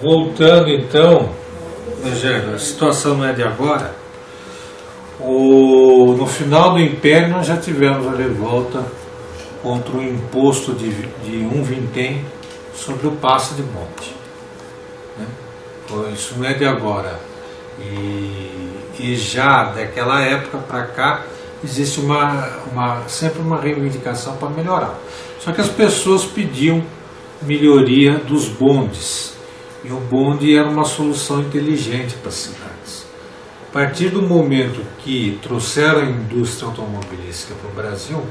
Voltando então, Rogério, a situação não é de agora. No final do Império nós já tivemos a revolta contra o imposto de um vintém sobre o passe de bonde. Né? Isso não é de agora. E já daquela época para cá existe sempre uma reivindicação para melhorar. Só que as pessoas pediam melhoria dos bondes. E o bonde era uma solução inteligente para as cidades. A partir do momento que trouxeram a indústria automobilística para o Brasil,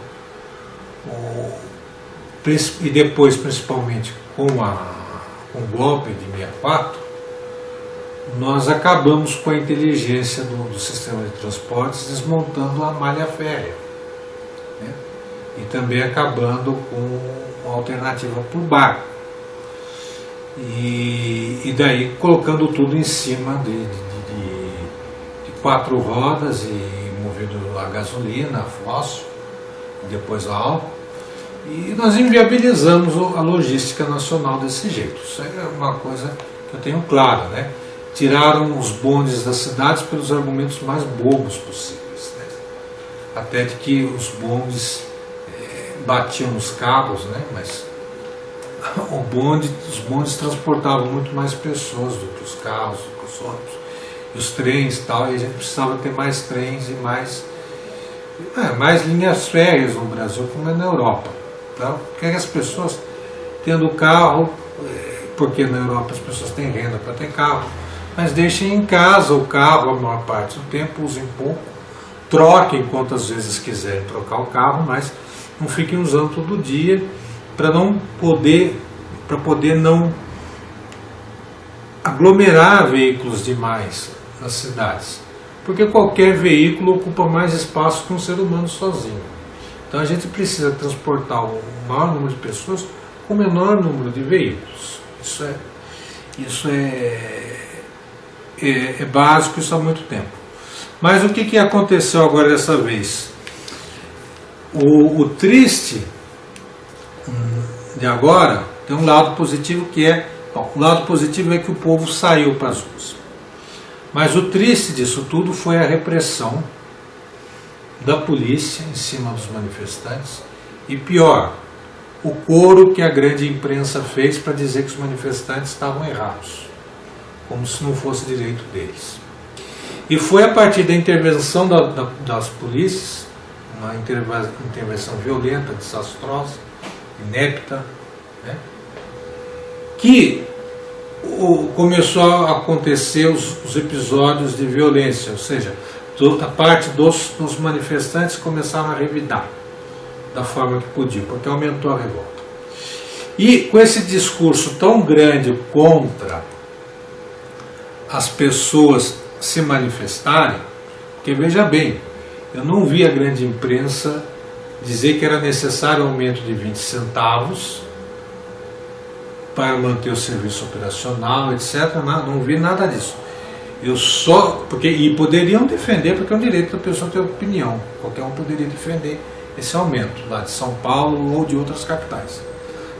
e depois principalmente com o golpe de 64, nós acabamos com a inteligência do sistema de transportes, desmontando a malha férrea, né? E também acabando com a alternativa por barco. E daí colocando tudo em cima de 4 rodas e movido a gasolina, a fósforo, depois a álcool. E nós inviabilizamos a logística nacional desse jeito. Isso é uma coisa que eu tenho clara, né? Tiraram os bondes das cidades pelos argumentos mais bobos possíveis, né? Até de que os bondes batiam nos cabos, né? Mas os bondes transportavam muito mais pessoas do que os carros, do que os ônibus, e os trens e tal, e a gente precisava ter mais trens e mais linhas férreas no Brasil, como é na Europa. Então, porque as pessoas, tendo carro, porque na Europa as pessoas têm renda para ter carro, mas deixem em casa o carro a maior parte do tempo, usem pouco, troquem quantas vezes quiserem trocar o carro, mas não fiquem usando todo dia, para poder não aglomerar veículos demais nas cidades, porque qualquer veículo ocupa mais espaço que um ser humano sozinho. Então a gente precisa transportar o maior número de pessoas com o menor número de veículos. Isso é básico, isso há muito tempo. Mas o que aconteceu agora dessa vez? O triste de agora tem um lado positivo o lado positivo é que o povo saiu para as ruas. Mas o triste disso tudo foi a repressão da polícia em cima dos manifestantes e pior, o coro que a grande imprensa fez para dizer que os manifestantes estavam errados, como se não fosse direito deles. E foi a partir da intervenção das polícias, uma intervenção violenta, desastrosa, inepta, né, que começou a acontecer os episódios de violência, ou seja, a parte dos manifestantes começaram a revidar da forma que podiam, porque aumentou a revolta. E com esse discurso tão grande contra as pessoas se manifestarem, porque veja bem, eu não vi a grande imprensa dizer que era necessário um aumento de 20 centavos para manter o serviço operacional, etc. Não vi nada disso. E poderiam defender, porque é um direito da pessoa ter opinião. Qualquer um poderia defender esse aumento, lá de São Paulo ou de outras capitais.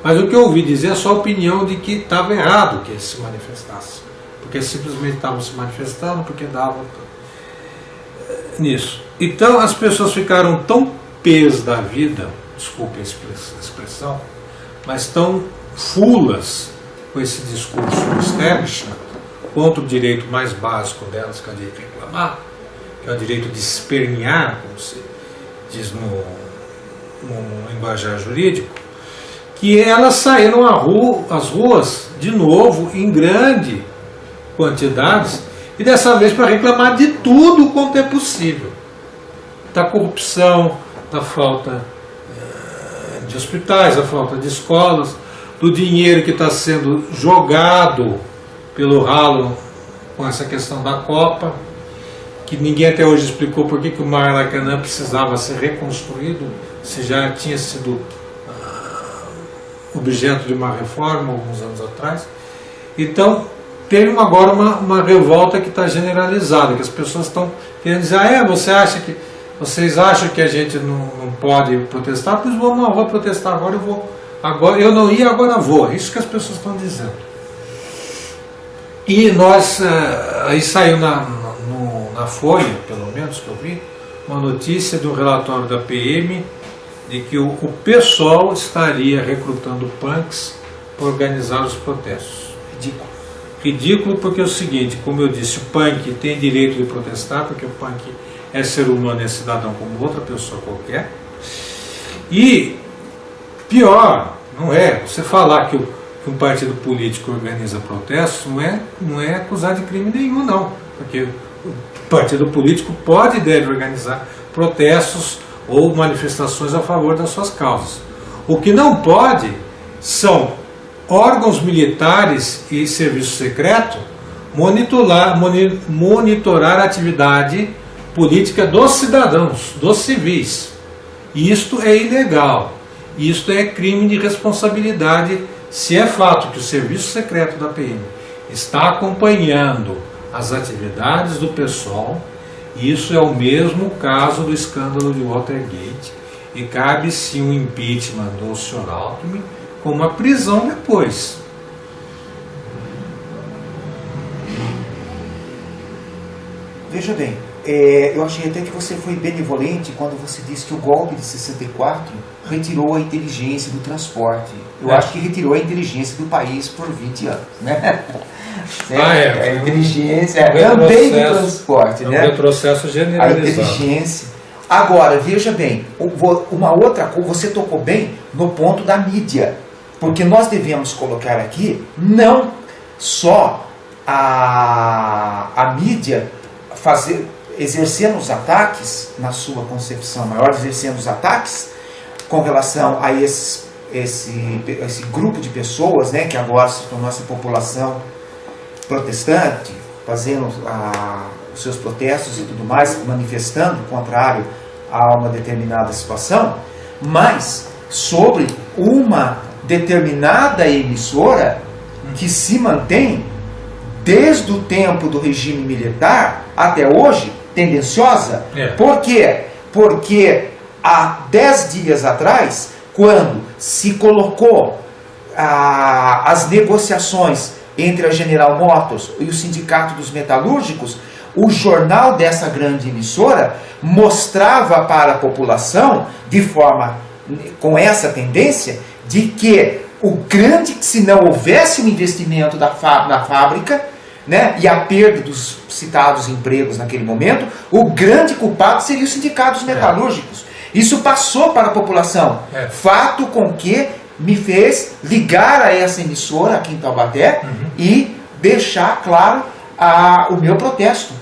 Mas o que eu ouvi dizer é só a opinião de que estava errado que eles se manifestassem. Porque simplesmente estavam se manifestando, porque davam nisso. Então as pessoas ficaram tão pés da vida, desculpe a expressão, mas tão fulas com esse discurso do establishment contra o direito mais básico delas, que é o direito de reclamar, que é o direito de espernear, como se diz no linguajar jurídico, que elas saíram às ruas de novo em grande quantidades e dessa vez para reclamar de tudo quanto é possível, da corrupção, da falta de hospitais, da falta de escolas, do dinheiro que está sendo jogado pelo ralo com essa questão da Copa, que ninguém até hoje explicou por que o Maracanã precisava ser reconstruído, se já tinha sido objeto de uma reforma alguns anos atrás. Então, teve agora uma revolta que está generalizada, que as pessoas estão querendo dizer, vocês acham que a gente não pode protestar? Pois vamos na rua protestar agora, eu não ia, agora vou. É isso que as pessoas estão dizendo. E nós, aí saiu na Folha, pelo menos que eu vi, uma notícia de um relatório da PM de que o PSOL estaria recrutando punks para organizar os protestos. Ridículo. Ridículo porque é o seguinte, como eu disse, o punk tem direito de protestar, porque o punk é ser humano, é cidadão como outra pessoa qualquer. E pior, não é você falar que um partido político organiza protestos, não é acusar de crime nenhum, não. Porque o partido político pode e deve organizar protestos ou manifestações a favor das suas causas. O que não pode são órgãos militares e serviço secreto monitorar a atividade política dos cidadãos, dos civis. Isto é ilegal. Isto é crime de responsabilidade, se é fato que o serviço secreto da PM está acompanhando as atividades do PSOL. Isso é o mesmo caso do escândalo de Watergate, e cabe sim um impeachment do Sr. Alckmin com uma prisão depois. Veja bem, eu achei até que você foi benevolente quando você disse que o golpe de 64 retirou a inteligência do transporte. Eu acho que retirou a inteligência do país por 20 anos, né? A inteligência também do transporte, né? Um retrocesso generalizado. A inteligência. Agora, veja bem, uma outra coisa, você tocou bem no ponto da mídia, porque nós devemos colocar aqui não só a mídia exercendo os ataques, na sua concepção maior, exercendo os ataques com relação a esse grupo de pessoas, né, que agora se tornou essa população protestante, fazendo os seus protestos e tudo mais, manifestando contrário a uma determinada situação, mas sobre uma determinada emissora que se mantém desde o tempo do regime militar até hoje, tendenciosa. Por quê? Porque há 10 dias atrás, quando se colocou as negociações entre a General Motors e o Sindicato dos Metalúrgicos, o jornal dessa grande emissora mostrava para a população, com essa tendência, de que se não houvesse um investimento na fábrica, né, e a perda dos citados empregos naquele momento, o grande culpado seria o Sindicato dos Metalúrgicos. Isso passou para a população. Fato com que me fez ligar a essa emissora aqui em Taubaté e deixar claro o meu protesto.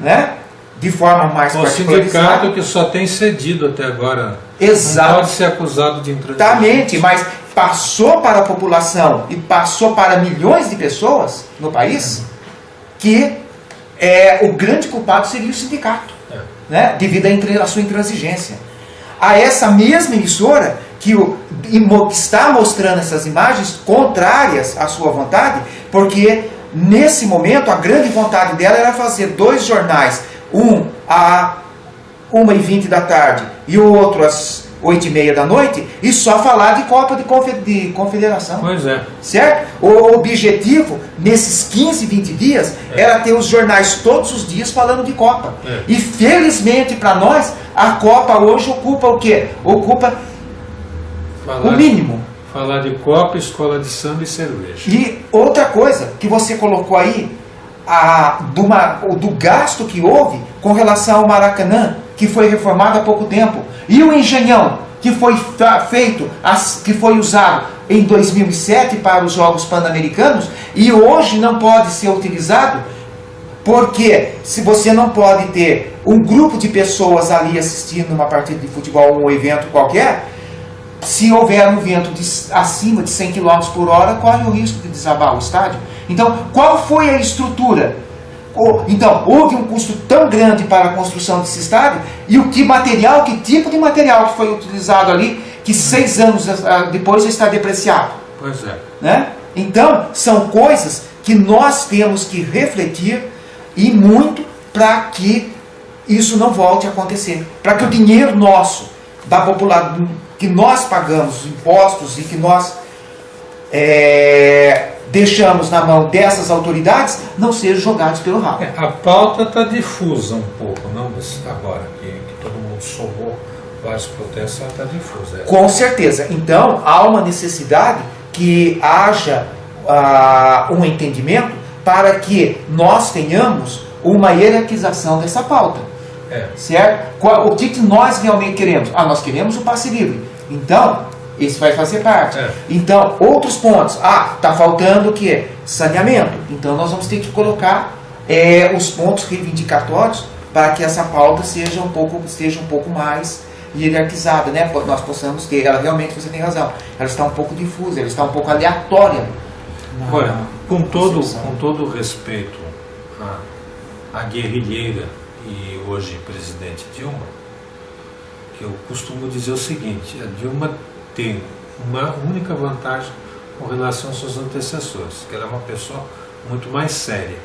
Né? De forma mais particularizada. O sindicato que só tem cedido até agora. Exato. Não pode ser acusado de intransigência. Exatamente, mas passou para a população e passou para milhões de pessoas no país que o grande culpado seria o sindicato, né? Devido à sua intransigência. A essa mesma emissora que está mostrando essas imagens contrárias à sua vontade, porque nesse momento a grande vontade dela era fazer 2 jornais, um a 1h20 da tarde e o outro às 8h30 da noite, e só falar de Copa de Confederação. Pois é. Certo? O objetivo, nesses 15, 20 dias, era ter os jornais todos os dias falando de Copa. E felizmente para nós, a Copa hoje ocupa o quê? Ocupa o mínimo. Falar de Copa, escola de samba e cerveja. E outra coisa que você colocou aí, do gasto que houve com relação ao Maracanã, que foi reformado há pouco tempo, e o Engenhão, que foi que foi usado em 2007 para os Jogos Pan-Americanos, e hoje não pode ser utilizado, porque se você não pode ter um grupo de pessoas ali assistindo uma partida de futebol ou um evento qualquer, se houver um vento acima de 100 km por hora, corre o risco de desabar o estádio. Então, qual foi a estrutura? Então, houve um custo tão grande para a construção desse estádio, e que tipo de material que foi utilizado ali, que 6 anos depois já está depreciado. Pois é. Né? Então, são coisas que nós temos que refletir, e muito, para que isso não volte a acontecer. Para que o dinheiro nosso, da população, que nós pagamos impostos e que nós deixamos na mão dessas autoridades, não sejam jogados pelo rabo. A pauta está difusa um pouco, não agora, que todo mundo somou vários protestos, ela está difusa. Com certeza. Então, há uma necessidade que haja um entendimento para que nós tenhamos uma hierarquização dessa pauta. Certo? O que nós realmente queremos? Nós queremos o passe livre. Então, esse vai fazer parte. Então, outros pontos. Está faltando o quê? Saneamento. Então, nós vamos ter que colocar os pontos reivindicatórios para que essa pauta esteja um pouco mais hierarquizada, né? Nós possamos ter. Ela realmente, você tem razão, ela está um pouco difusa, ela está um pouco aleatória. Olha, com todo respeito à guerrilheira e hoje presidente Dilma, que eu costumo dizer o seguinte: a Dilma tem uma única vantagem com relação aos seus antecessores, que ela é uma pessoa muito mais séria.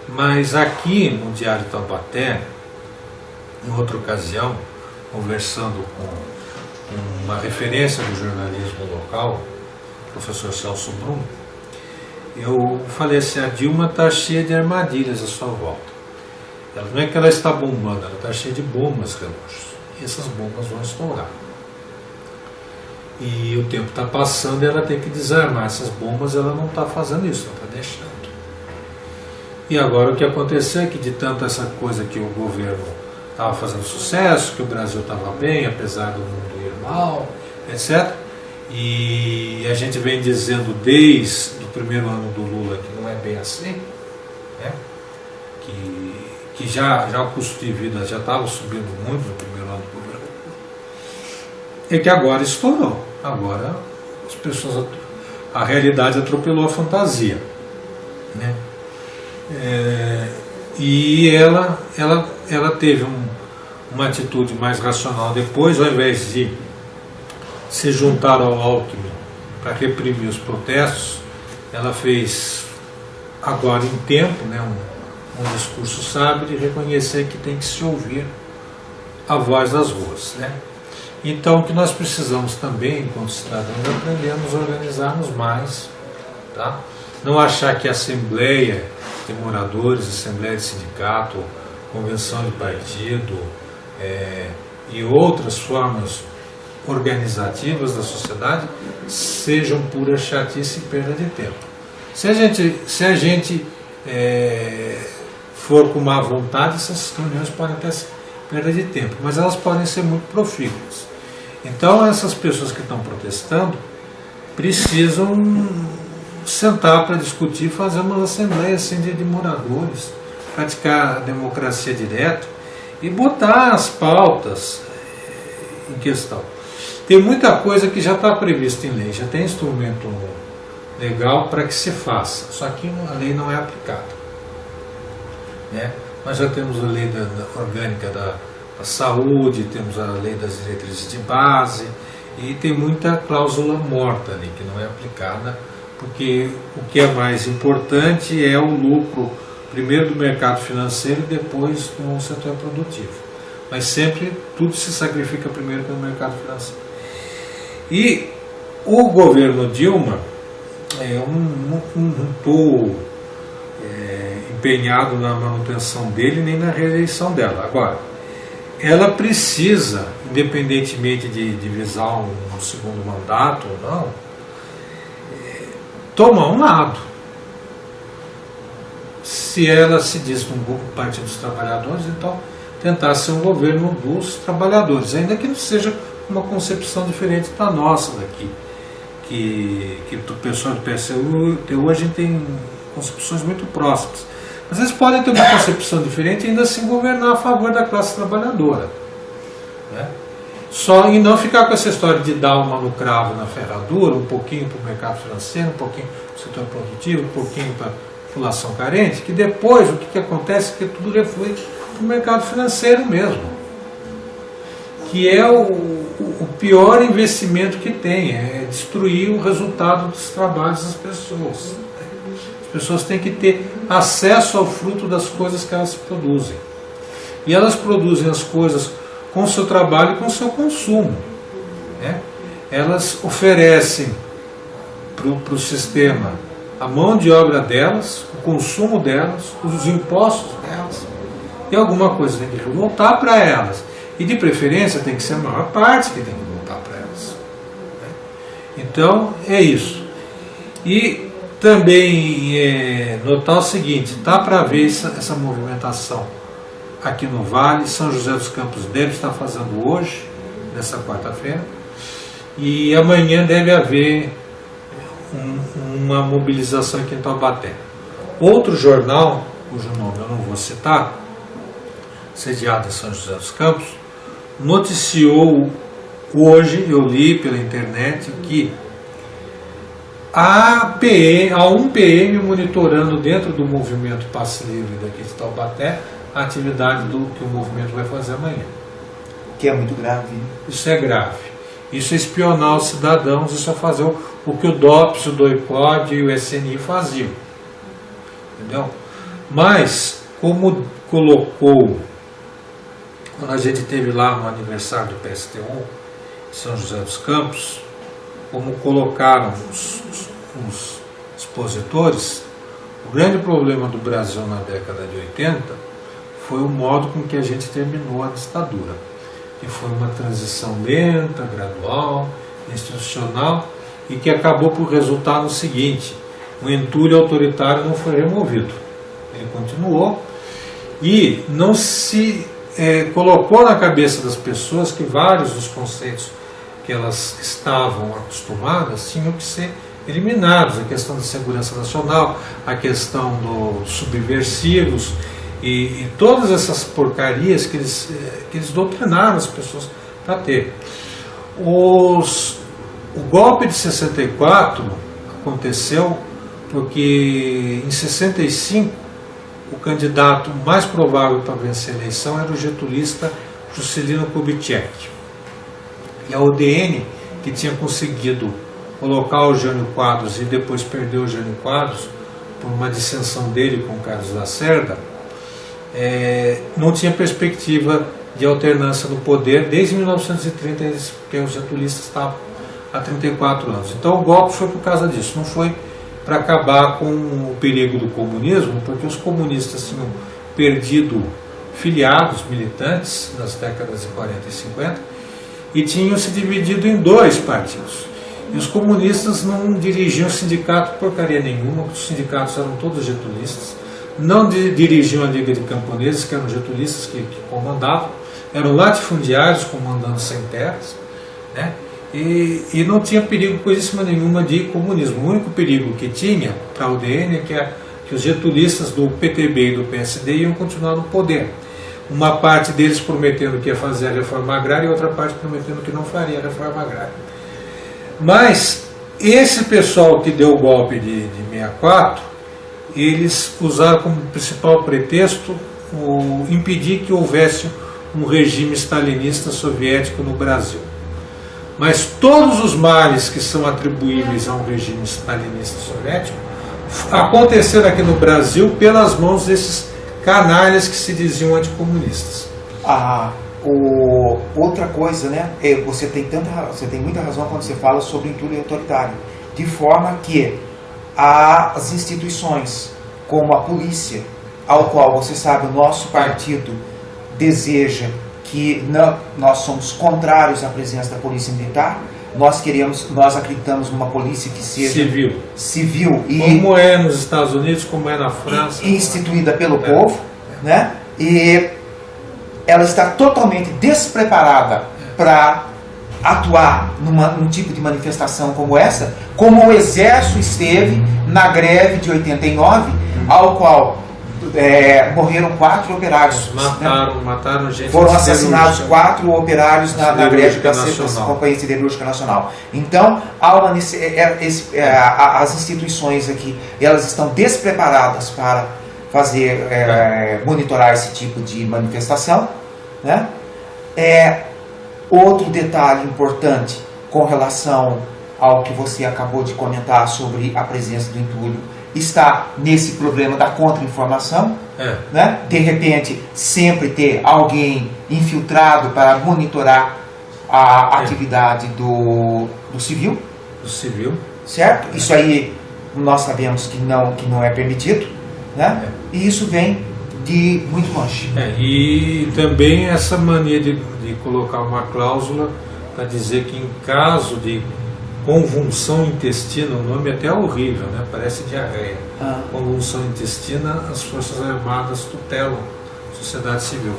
Mas aqui no Diário Taubaté, em outra ocasião, conversando com uma referência do jornalismo local, o professor Celso Brum, eu falei assim: a Dilma está cheia de armadilhas à sua volta. Não é que ela está bombando, ela está cheia de bombas relógios. E essas bombas vão estourar. E o tempo está passando e ela tem que desarmar essas bombas, ela não está fazendo isso, ela está deixando. E agora o que aconteceu é que de tanto essa coisa que o governo estava fazendo sucesso, que o Brasil estava bem, apesar do mundo ir mal, etc. E a gente vem dizendo desde o primeiro ano do Lula que não é bem assim, né? Que já o custo de vida já estava subindo muito no primeiro ano do governo. É que agora estourou. Agora as pessoas, a realidade atropelou a fantasia, né? E ela teve uma atitude mais racional depois, ao invés de se juntar ao Alckmin para reprimir os protestos, ela fez agora em tempo, né, um discurso sábio de reconhecer que tem que se ouvir a voz das ruas, né? Então, o que nós precisamos também, enquanto cidadãos, é aprendermos a organizarmos mais, tá? Não achar que a assembleia de moradores, assembleia de sindicato, convenção de partido e outras formas organizativas da sociedade sejam pura chatice e perda de tempo. Se a gente for com má vontade, essas reuniões podem até ser perda de tempo, mas elas podem ser muito profícuas. Então essas pessoas que estão protestando precisam sentar para discutir, fazer uma assembleia assim, de moradores, praticar a democracia direta e botar as pautas em questão. Tem muita coisa que já está prevista em lei, já tem instrumento legal para que se faça, só que a lei não é aplicada, né? Nós já temos a lei orgânica da saúde, temos a lei das diretrizes de base e tem muita cláusula morta ali que não é aplicada, porque o que é mais importante é o lucro, primeiro do mercado financeiro e depois do setor produtivo. Mas sempre tudo se sacrifica primeiro pelo mercado financeiro. E o governo Dilma, eu não estou empenhado na manutenção dele nem na reeleição dela. Agora, ela precisa, independentemente de visar um segundo mandato ou não, tomar um lado. Se ela se diz um Partido dos Trabalhadores, então tentar ser um governo dos trabalhadores, ainda que não seja uma concepção diferente da nossa daqui, que o pessoal do PSTU a gente tem concepções muito próximas. Às vezes podem ter uma concepção diferente e ainda assim governar a favor da classe trabalhadora, né? E não ficar com essa história de dar uma no cravo na ferradura, um pouquinho para o mercado financeiro, um pouquinho para o setor produtivo, um pouquinho para a população carente, que depois o que acontece é que tudo reflui para o mercado financeiro mesmo, que é o pior investimento que tem, é destruir o resultado dos trabalhos das pessoas. As pessoas têm que ter acesso ao fruto das coisas que elas produzem. E elas produzem as coisas com o seu trabalho e com o seu consumo, né? Elas oferecem para o sistema a mão de obra delas, o consumo delas, os impostos delas, e alguma coisa tem que voltar para elas. E de preferência tem que ser a maior parte que tem que voltar para elas. Então é isso. E também notar o seguinte, dá para ver essa movimentação aqui no Vale. São José dos Campos deve estar fazendo hoje, nessa quarta-feira, e amanhã deve haver uma mobilização aqui em Taubaté. Outro jornal, cujo nome eu não vou citar, sediado em São José dos Campos, noticiou hoje, eu li pela internet, que há um PM monitorando dentro do movimento Passe Livre daqui de Taubaté a atividade que o movimento vai fazer amanhã. Que é muito grave. Isso é grave. Isso é espionar os cidadãos, isso é fazer o que o DOPS, o DOICOD e o SNI faziam. Entendeu? Mas, como colocou, quando a gente teve lá no aniversário do PSTU, em São José dos Campos, como colocaram os expositores, o grande problema do Brasil na década de 80 foi o modo com que a gente terminou a ditadura, que foi uma transição lenta, gradual, institucional, e que acabou por resultar no seguinte: o entulho autoritário não foi removido, ele continuou, e não se colocou na cabeça das pessoas que vários dos conceitos que elas estavam acostumadas tinham que ser eliminados. A questão da segurança nacional, a questão dos subversivos e todas essas porcarias que eles doutrinaram as pessoas para ter. O golpe de 64 aconteceu porque em 65 o candidato mais provável para vencer a eleição era o getulista Juscelino Kubitschek. E a UDN, que tinha conseguido colocar o Jânio Quadros e depois perdeu o Jânio Quadros por uma dissensão dele com o Carlos Lacerda, não tinha perspectiva de alternância no poder desde 1930, porque os getulistas estavam há 34 anos. Então o golpe foi por causa disso, não foi para acabar com o perigo do comunismo, porque os comunistas tinham perdido filiados, militantes, nas décadas de 40 e 50, e tinham se dividido em dois partidos. E os comunistas não dirigiam sindicato porcaria nenhuma, os sindicatos eram todos getulistas, não dirigiam a Liga de Camponeses, que eram getulistas que comandavam, eram latifundiários comandando sem terras, né? E não tinha perigo coisíssima nenhuma de comunismo. O único perigo que tinha para a UDN é que os getulistas do PTB e do PSD iam continuar no poder. Uma parte deles prometendo que ia fazer a reforma agrária e outra parte prometendo que não faria a reforma agrária. Mas esse pessoal que deu o golpe de 64, eles usaram como principal pretexto impedir que houvesse um regime stalinista soviético no Brasil. Mas todos os males que são atribuíveis a um regime stalinista soviético aconteceram aqui no Brasil pelas mãos desses canalhas que se diziam anticomunistas. Outra coisa, né? Você tem muita razão quando você fala sobre entulho autoritário, de forma que as instituições, como a polícia, ao qual você sabe o nosso partido deseja que nós somos contrários à presença da polícia militar. Nós acreditamos numa polícia que seja civil e como é nos Estados Unidos, como é na França, instituída pelo povo, né? E ela está totalmente despreparada para atuar num tipo de manifestação como essa, como o Exército esteve na greve de 89, ao qual morreram 4 operários. Mataram gente. Foram assassinados 4 operários na greve da Companhia Siderúrgica Nacional. Então, as instituições aqui, elas estão despreparadas para fazer, monitorar esse tipo de manifestação, né? Outro detalhe importante com relação ao que você acabou de comentar sobre a presença do entulho está nesse problema da contra-informação, né? De repente sempre ter alguém infiltrado para monitorar a atividade do civil. Do civil. Certo? Isso aí nós sabemos que não é permitido, né? E isso vem de muito longe. E também essa mania de colocar uma cláusula para dizer que em caso de convulsão intestina, o nome até é horrível, né? Parece diarreia. Convulsão intestina, as Forças Armadas tutelam a sociedade civil.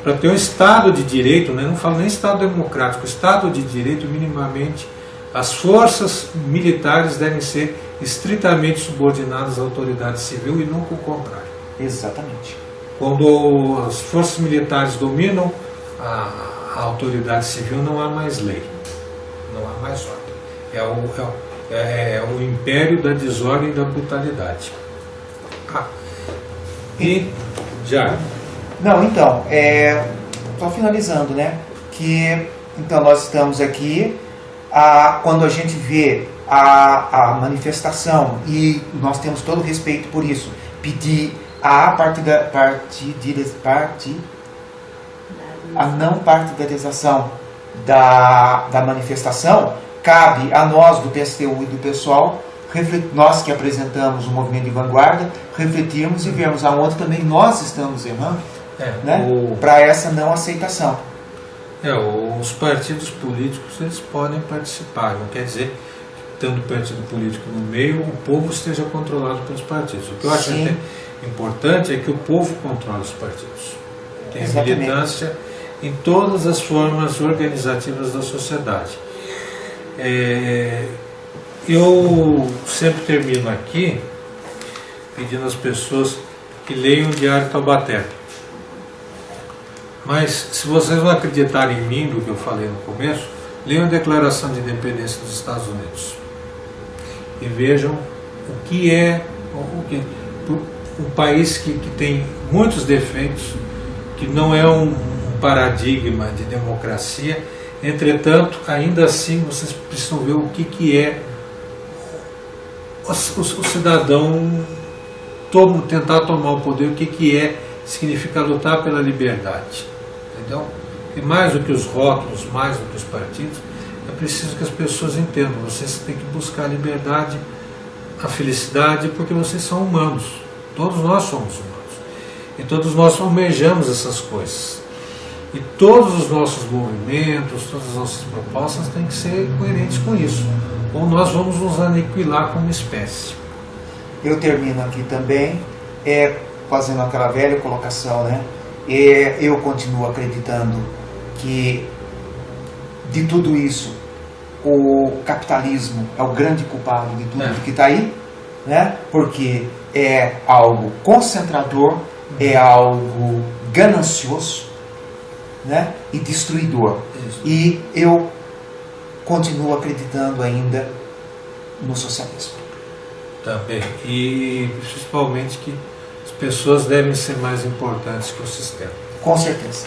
Para ter um Estado de Direito, né? Não falo nem Estado democrático, Estado de Direito, minimamente, as forças militares devem ser estritamente subordinadas à autoridade civil e nunca o contrário. Exatamente. Quando as forças militares dominam a autoridade civil, não há mais lei, não há mais ordem. É o império da desordem e da brutalidade. E já. Não, então, só finalizando, né? Que então nós estamos aqui, quando a gente vê a manifestação, e nós temos todo o respeito por isso, pedir a não partidarização da manifestação, cabe a nós do PSTU e do pessoal, nós que apresentamos o movimento de vanguarda, refletirmos e vermos aonde também nós estamos errando, né? Para essa não aceitação. Os partidos políticos, eles podem participar, não quer dizer que, tendo partido político no meio, o povo esteja controlado pelos partidos. O que eu acho até importante é que o povo controle os partidos. Tem militância em todas as formas organizativas da sociedade. Eu sempre termino aqui pedindo às pessoas que leiam o Diário Taubaté. Mas, se vocês não acreditarem em mim, do que eu falei no começo, leiam a Declaração de Independência dos Estados Unidos e vejam o que é um país que tem muitos defeitos, que não é um paradigma de democracia. Entretanto, ainda assim, vocês precisam ver o que é o cidadão tentar tomar o poder, o que significa lutar pela liberdade. Entendeu? E mais do que os rótulos, mais do que os partidos, é preciso que as pessoas entendam. Vocês têm que buscar a liberdade, a felicidade, porque vocês são humanos. Todos nós somos humanos. E todos nós almejamos essas coisas. E todos os nossos movimentos, todas as nossas propostas têm que ser coerentes com isso. Ou nós vamos nos aniquilar como espécie. Eu termino aqui também, fazendo aquela velha colocação, né? Eu continuo acreditando que de tudo isso o capitalismo é o grande culpado de tudo que está aí, né? Porque é algo concentrador, é algo ganancioso, né? E destruidor. Isso. E eu continuo acreditando ainda no socialismo. Também. E principalmente que as pessoas devem ser mais importantes que o sistema. Com certeza.